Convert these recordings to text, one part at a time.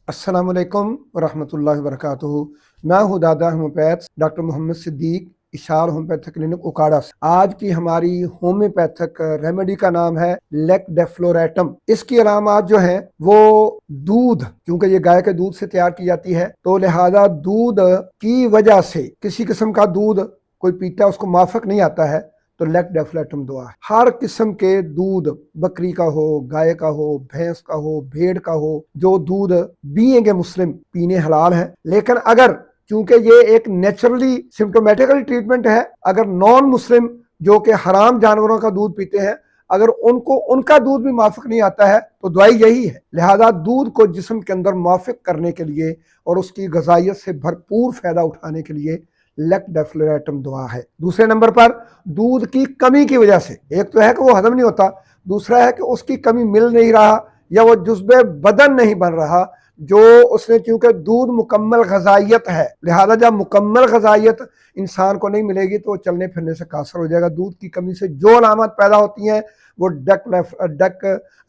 अस्सलाम वालेकुम वरहमतुल्लाहि वबरकातुहू। मैं हूँ दादा homeopath doctor Mohammad Siddiq, Ishar homeopathic clinic Ukada से। आज की हमारी होम्योपैथिक रेमेडी का नाम है लेक्डेफ्लोरेटम। इसकी अलामात जो हैं वो दूध, क्योंकि ये गाय के दूध से तैयार की जाती है, तो लिहाजा दूध की वजह से किसी किस्म का दूध कोई पीता है उसको माफक नहीं आता है, तो लेक्डेफ्लोरेटम दुआ है। हर किस्म के दूध, बकरी का हो, गाय का हो, भैंस का हो, भेड़ का हो, जो दूध पिएंगे मुस्लिम, पीने हलाल है। लेकिन अगर, चूंकि ये एक नेचुरली सिम्टोमेटिकल ट्रीटमेंट है, अगर नॉन मुस्लिम जो कि हराम जानवरों का दूध पीते हैं, अगर उनको उनका दूध भी माफिक नहीं आता है, तो दवाई यही है। लिहाजा दूध को जिस्म के अंदर माफिक करने के लिए और उसकी गजाइत से भरपूर फायदा उठाने के लिए लेक्डेफ्लोरेटम दवा है। दूसरे नंबर पर दूध की कमी की वजह से, एक तो है कि वो हजम नहीं होता, दूसरा है कि उसकी कमी मिल नहीं रहा या वो जुज़्बे बदन नहीं बन रहा, जो उसने, चूंकि दूध मुकम्मल गजाइत है, लिहाजा जब मुकम्मल गजाइत इंसान को नहीं मिलेगी तो चलने फिरने से कासर हो जाएगा। दूध की कमी से जो अलामत पैदा होती हैं वो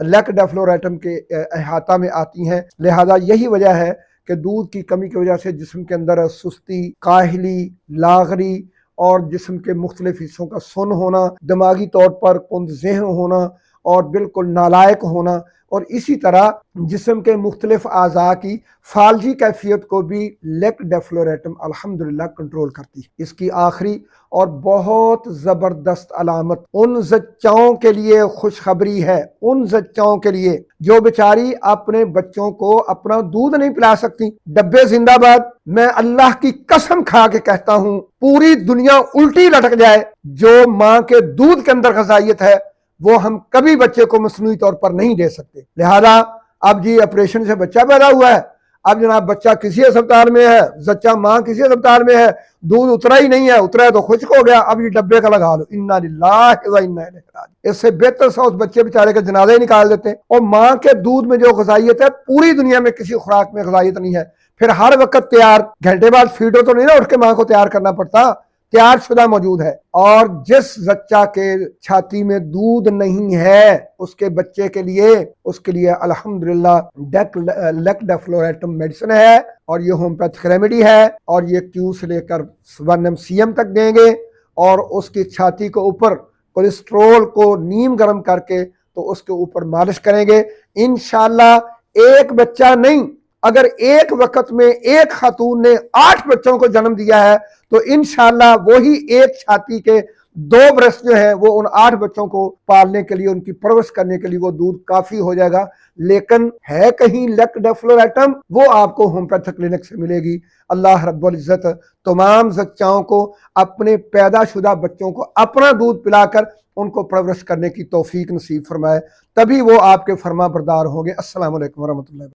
लेक्डेफ्लोरेटम के अहाता में आती हैं। लिहाजा यही वजह है कि दूध की कमी की वजह से जिस्म के अंदर सुस्ती, काहली, लागरी और जिस्म के मुख्तलिफ हिस्सों का सुन होना, दिमागी तौर पर कुंद ज़हन होना और बिल्कुल नालायक होना, और इसी तरह जिस्म के मुख्तलिफ आज़ा की फालजी कैफियत को भी लेक्डेफ्लोरेटम अल्हम्दुलिल्लाह कंट्रोल करती है। इसकी आखिरी और बहुत ज़बरदस्त अलामत उन ज़च्चाओं के लिए खुशखबरी है, उन ज़च्चाओं के लिए जो बेचारी अपने बच्चों को अपना दूध नहीं पिला सकती। डब्बे जिंदाबाद। मैं अल्लाह की कसम खा के कहता हूं, पूरी दुनिया उल्टी लटक जाए, जो मां के दूध के अंदर गजाइत है वो हम कभी बच्चे को मसनूई तौर पर नहीं दे सकते। लिहाजा अब जी ऑपरेशन से बच्चा पैदा हुआ है, अब जनाब बच्चा किसी अस्पताल में है, जच्चा मां किसी अस्पताल में है, दूध उतरा ही नहीं है, उतरा है तो खुश्क हो गया, अब ये डब्बे का लगा लो। इन्ना लिल्लाहि व इन्ना इलैहि राजिऊन। इससे बेहतर सा उस बच्चे बेचारे के जनाजे निकाल देते हैं। और मां के दूध में जो गजाइत है, पूरी दुनिया में किसी खुराक में गजाइत नहीं है। फिर हर वक्त तैयार, घंटे बाद फीडो तो नहीं ना उठ के मां को तैयार करना पड़ता, तैयार शुदा मौजूद है। और जिस बच्चा के छाती में दूध नहीं है उसके बच्चे के लिए, उसके लिए अल्हम्दुलिल्लाह लेक्डेफ्लोरेटम मेडिसिन है, और ये होम्योपैथिक रेमेडी है, और ये क्यू से लेकर 1 mcm तक देंगे, और उसकी छाती के ऊपर कोलेस्ट्रोल को नीम गर्म करके तो उसके ऊपर मालिश करेंगे। इंशाअल्लाह एक बच्चा नहीं, अगर एक वक्त में एक खातून ने 8 बच्चों को जन्म दिया है तो इंशाअल्लाह वही एक छाती के 2 ब्रेस्ट जो है वो उन 8 बच्चों को पालने के लिए, उनकी परवरिश करने के लिए वो दूध काफी हो जाएगा। लेकिन है कहीं लेक्डेफ्लोरेटम, वो आपको होम्योपैथिक क्लिनिक से मिलेगी। अल्लाह रब्बुल इज्जत तमाम ज़च्चाओं को, अपने पैदाशुदा बच्चों को अपना दूध पिलाकर उनको परवरिश करने की तौफीक नसीब फरमाए, तभी वो आपके फरमा बरदार होंगे। अस्सलाम वालेकुम वरहमतुल्लाह।